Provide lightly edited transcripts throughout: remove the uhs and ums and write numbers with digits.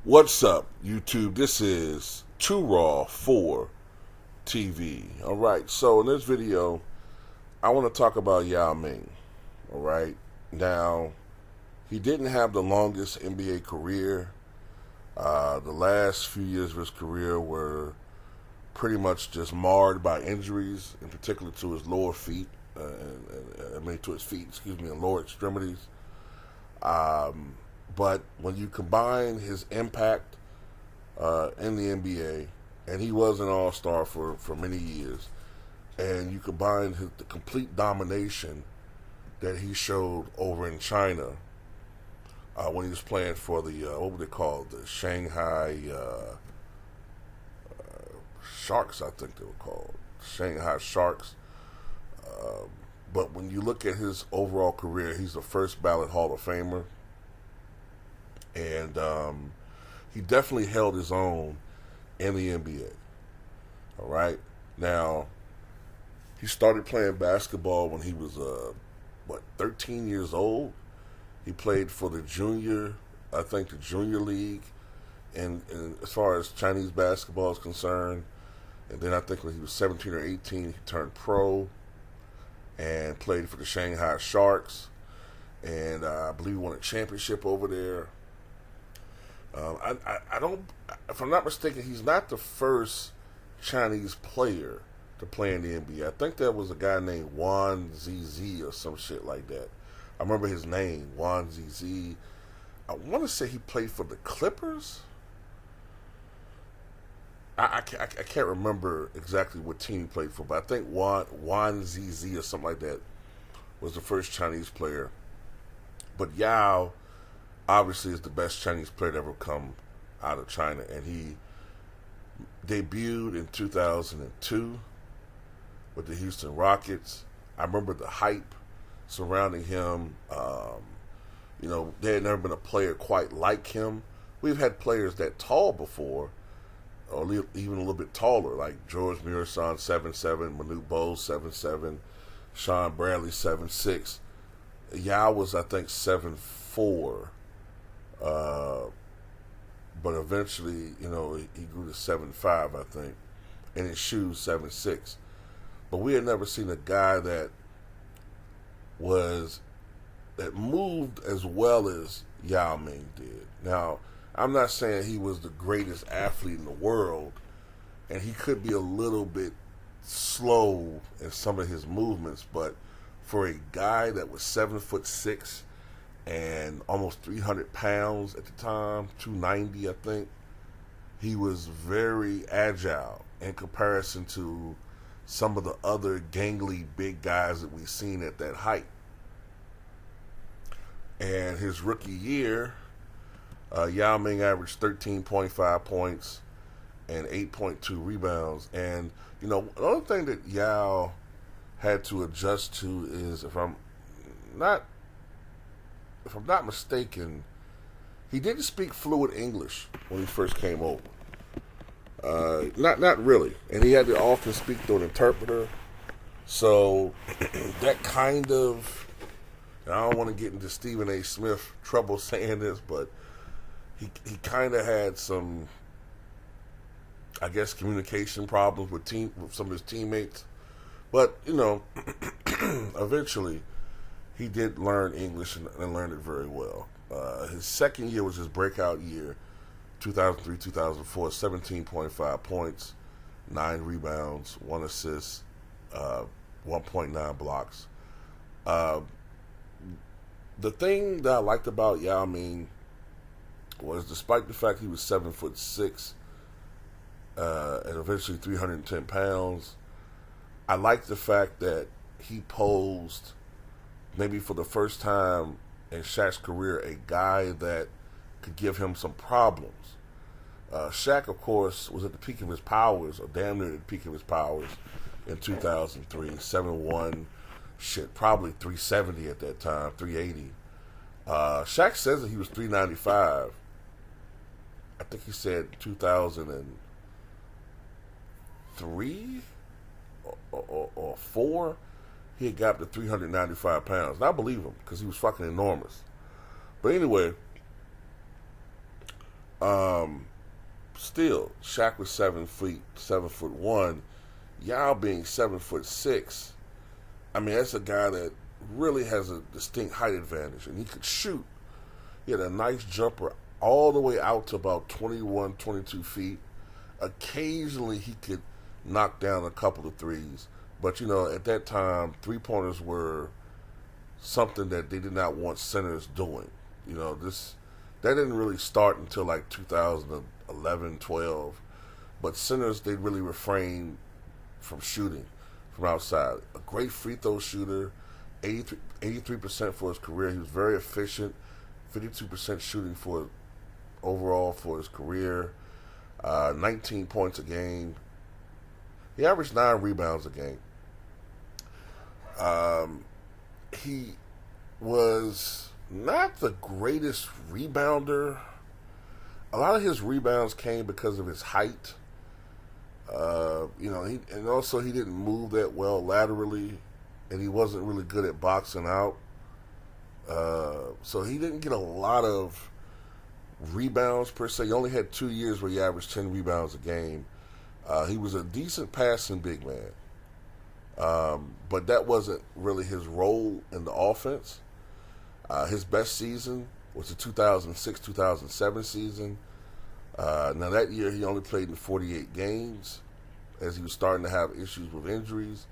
What's up, YouTube? This is Too Raw for TV. Alright, so in this video, I want to talk about Yao Ming. Alright, now, he didn't have the longest NBA career. The last few years of his career were pretty much just marred by injuries, in particular to his lower feet, to his feet, and lower extremities. But when you combine his impact in the NBA, and he was an all-star for many years, and you combine the complete domination that he showed over in China when he was playing for the, what were they called, the Shanghai Sharks, I think they were called, Shanghai Sharks. But when you look at his overall career, he's a first ballot Hall of Famer. And he definitely held his own in the NBA. All right. Now, he started playing basketball when he was, 13 years old. He played for the junior league, and as far as Chinese basketball is concerned. And then I think when he was 17 or 18, he turned pro and played for the Shanghai Sharks. And I believe he won a championship over there. I don't, if I'm not mistaken, he's not the first Chinese player to play in the NBA. I think there was a guy named Wan Zz or some shit like that. I remember his name, Wan Zz. I want to say he played for the Clippers. I can't remember exactly what team he played for, but I think Wan Zz or something like that was the first Chinese player. But Yao obviously is the best Chinese player to ever come out of China, and he debuted in 2002 with the Houston Rockets. I remember the hype surrounding him. There had never been a player quite like him. We've had players that tall before, or even a little bit taller, like George Muresan 7'7", Manute Bowles 7'7", Sean Bradley 7'6". Yao was, I think, 7'4". But eventually, he grew to 7'5", I think, and his shoes 7'6". But we had never seen a guy that moved as well as Yao Ming did. Now, I'm not saying he was the greatest athlete in the world, and he could be a little bit slow in some of his movements, but for a guy that was 7'6" and almost 300 pounds at the time, 290, I think, he was very agile in comparison to some of the other gangly big guys that we've seen at that height. And his rookie year, Yao Ming averaged 13.5 points and 8.2 rebounds. And, another thing that Yao had to adjust to is, if I'm not mistaken, he didn't speak fluent English when he first came over. Not really. And he had to often speak through an interpreter. So that kind of, and I don't want to get into Stephen A. Smith trouble saying this, but he kind of had some, I guess, communication problems with some of his teammates. But, eventually he did learn English and learned it very well. His second year was his breakout year, 2003-2004, 17.5 points, 9 rebounds, 1 assist, 1.9 blocks. The thing that I liked about Yao Ming was, despite the fact he was 7'6", and eventually 310 pounds, I liked the fact that he posed, maybe for the first time in Shaq's career, a guy that could give him some problems. Shaq, of course, was at the peak of his powers, or damn near at the peak of his powers, in 2003, 7'1", probably 370 at that time, 380. Shaq says that he was 395. I think he said 2003 or 4. He had got up to 395 pounds. And I believe him, because he was fucking enormous. But anyway, Um, Still, Shaq was 7 feet, 7'1". Yao being 7'6". I mean, that's a guy that really has a distinct height advantage, and he could shoot. He had a nice jumper all the way out to about 21, 22 feet. Occasionally, he could knock down a couple of threes, but at that time, 3-pointers were something that they did not want centers doing. This that didn't really start until like 2011, 12. But centers, they really refrained from shooting from outside. A great free throw shooter, 83% for his career. He was very efficient, 52% shooting for overall for his career, 19 points a game. He averaged 9 rebounds a game. He was not the greatest rebounder. A lot of his rebounds came because of his height. And also he didn't move that well laterally, and he wasn't really good at boxing out. So he didn't get a lot of rebounds per se. He only had 2 years where he averaged 10 rebounds a game. He was a decent passing big man. But that wasn't really his role in the offense. His best season was the 2006-2007 season. Now that year he only played in 48 games as he was starting to have issues with injuries,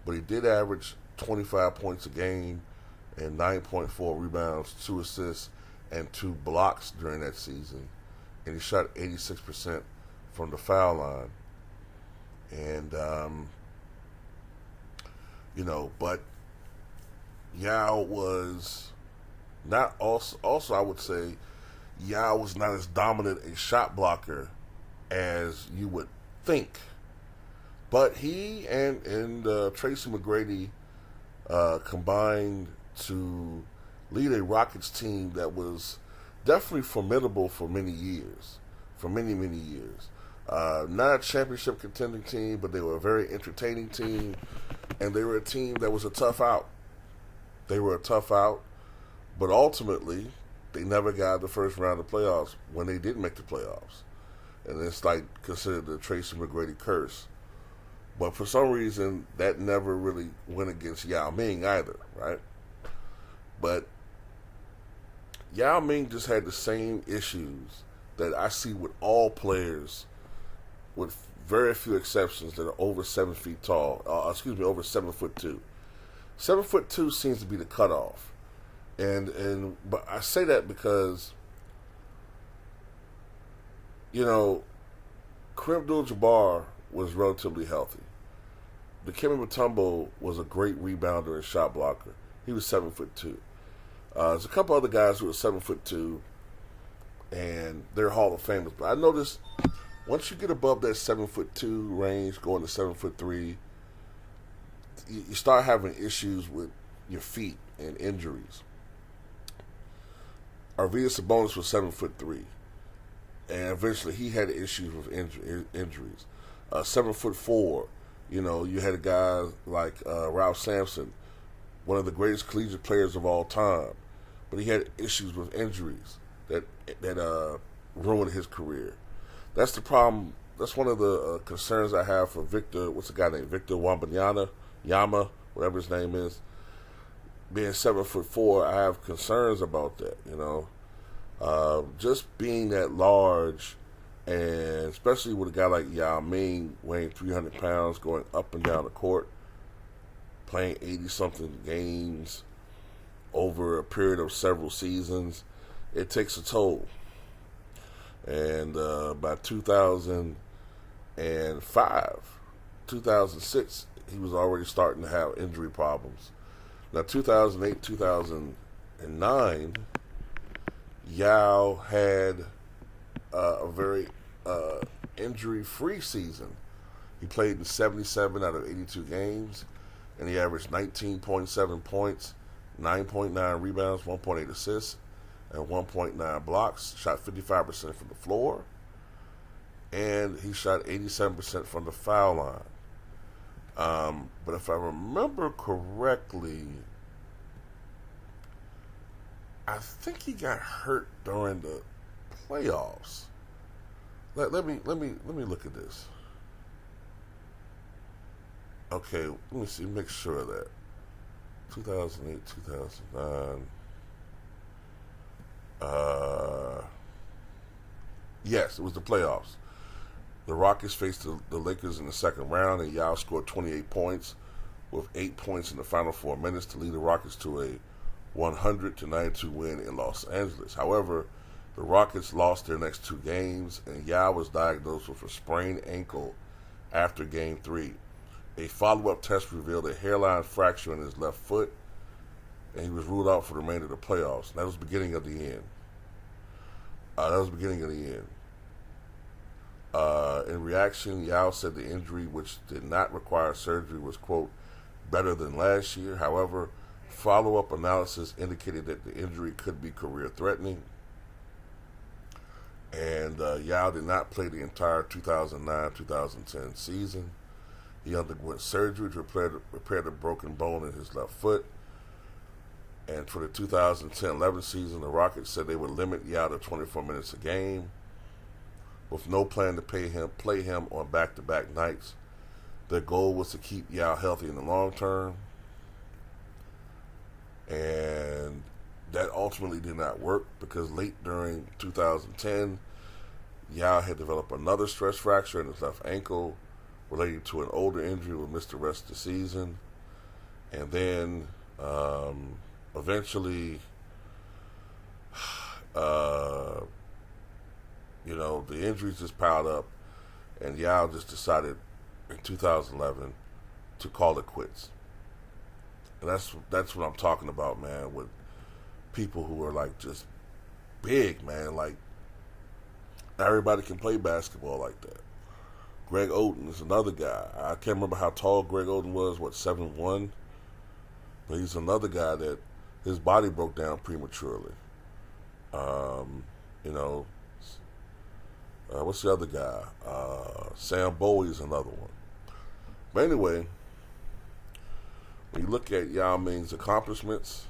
but he did average 25 points a game and 9.4 rebounds, 2 assists, and 2 blocks during that season. And he shot 86% from the foul line. And, but Yao was not also I would say Yao was not as dominant a shot blocker as you would think. But he and Tracy McGrady combined to lead a Rockets team that was definitely formidable for many years. For many, many years. Not a championship contending team, but they were a very entertaining team. And they were a team that was a tough out. They were a tough out. But ultimately, they never got the first round of playoffs when they did make the playoffs. And it's like considered the Tracy McGrady curse. But for some reason, that never really went against Yao Ming either, right? But Yao Ming just had the same issues that I see with all players, with very few exceptions, that are over 7 feet tall. Over 7'2". 7'2" seems to be the cutoff. But I say that because, Kareem Abdul-Jabbar was relatively healthy. Dikembe Mutombo was a great rebounder and shot blocker. He was 7'2". There's a couple other guys who were 7'2", and they're Hall of Famers. But I noticed once you get above that 7'2" range, going to 7'3", you start having issues with your feet and injuries. Arvydas Sabonis was 7'3", and eventually he had issues with injuries. 7'4", you had a guy like Ralph Sampson, one of the greatest collegiate players of all time, but he had issues with injuries that ruined his career. That's the problem. That's one of the concerns I have for Victor. What's a guy named Victor Yama, whatever his name is. Being 7'4", I have concerns about that. Just being that large, and especially with a guy like Yao Ming weighing 300 pounds, going up and down the court, playing 80-something games over a period of several seasons, it takes a toll. And by 2005, 2006, he was already starting to have injury problems. Now, 2008, 2009, Yao had a very injury-free season. He played in 77 out of 82 games, and he averaged 19.7 points, 9.9 rebounds, 1.8 assists, and 1.9 blocks. Shot 55% from the floor, and he shot 87% from the foul line. But if I remember correctly, I think he got hurt during the playoffs. Let me look at this. Okay, let me see. Make sure of that 2008, 2009. Yes, it was the playoffs. The Rockets faced the Lakers in the second round, and Yao scored 28 points with 8 points in the final 4 minutes to lead the Rockets to a 100-92 win in Los Angeles. However, the Rockets lost their next two games, and Yao was diagnosed with a sprained ankle after Game 3. A follow-up test revealed a hairline fracture in his left foot, and he was ruled out for the remainder of the playoffs. That was the beginning of the end. In reaction, Yao said the injury, which did not require surgery, was, quote, better than last year. However, follow-up analysis indicated that the injury could be career-threatening. And Yao did not play the entire 2009-2010 season. He underwent surgery to repair the broken bone in his left foot. And for the 2010-11 season, the Rockets said they would limit Yao to 24 minutes a game, with no plan to play him on back-to-back nights. Their goal was to keep Yao healthy in the long term, and that ultimately did not work because late during 2010, Yao had developed another stress fracture in his left ankle related to an older injury and missed the rest of the season. And then eventually, the injuries just piled up, and Yao just decided in 2011 to call it quits. And that's what I'm talking about, man, with people who are like just big, man. Like, not everybody can play basketball like that. Greg Oden is another guy. I can't remember how tall Greg Oden was, 7'1"? But he's another guy that his body broke down prematurely. What's the other guy? Sam Bowie is another one. But anyway, when you look at Yao Ming's accomplishments,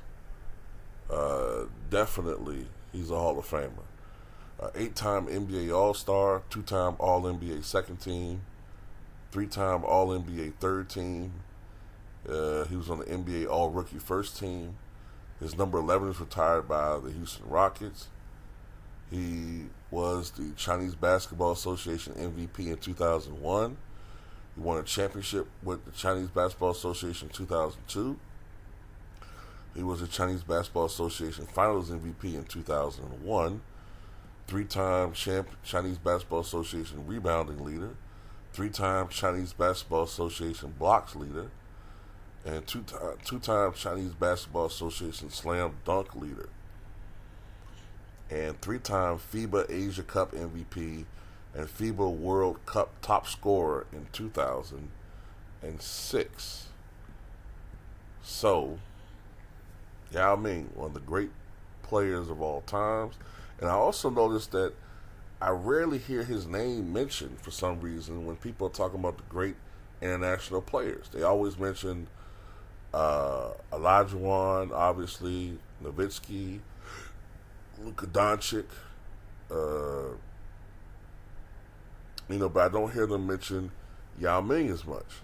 definitely he's a Hall of Famer. 8-time NBA All-Star, 2-time All-NBA second team, 3-time All-NBA third team. He was on the NBA All-Rookie first team. His number 11 is retired by the Houston Rockets. He was the Chinese Basketball Association MVP in 2001. He won a championship with the Chinese Basketball Association in 2002. He was the Chinese Basketball Association Finals MVP in 2001. 3-time Chinese Basketball Association rebounding leader. 3-time Chinese Basketball Association blocks leader. And two-time Chinese Basketball Association slam dunk leader. And 3-time FIBA Asia Cup MVP and FIBA World Cup top scorer in 2006. So, Yao Ming, one of the great players of all times. And I also noticed that I rarely hear his name mentioned for some reason when people are talking about the great international players. They always mention Olajuwon, obviously, Nowitzki, Luka Doncic, but I don't hear them mention Yao Ming as much,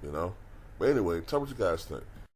But anyway, tell me what you guys think.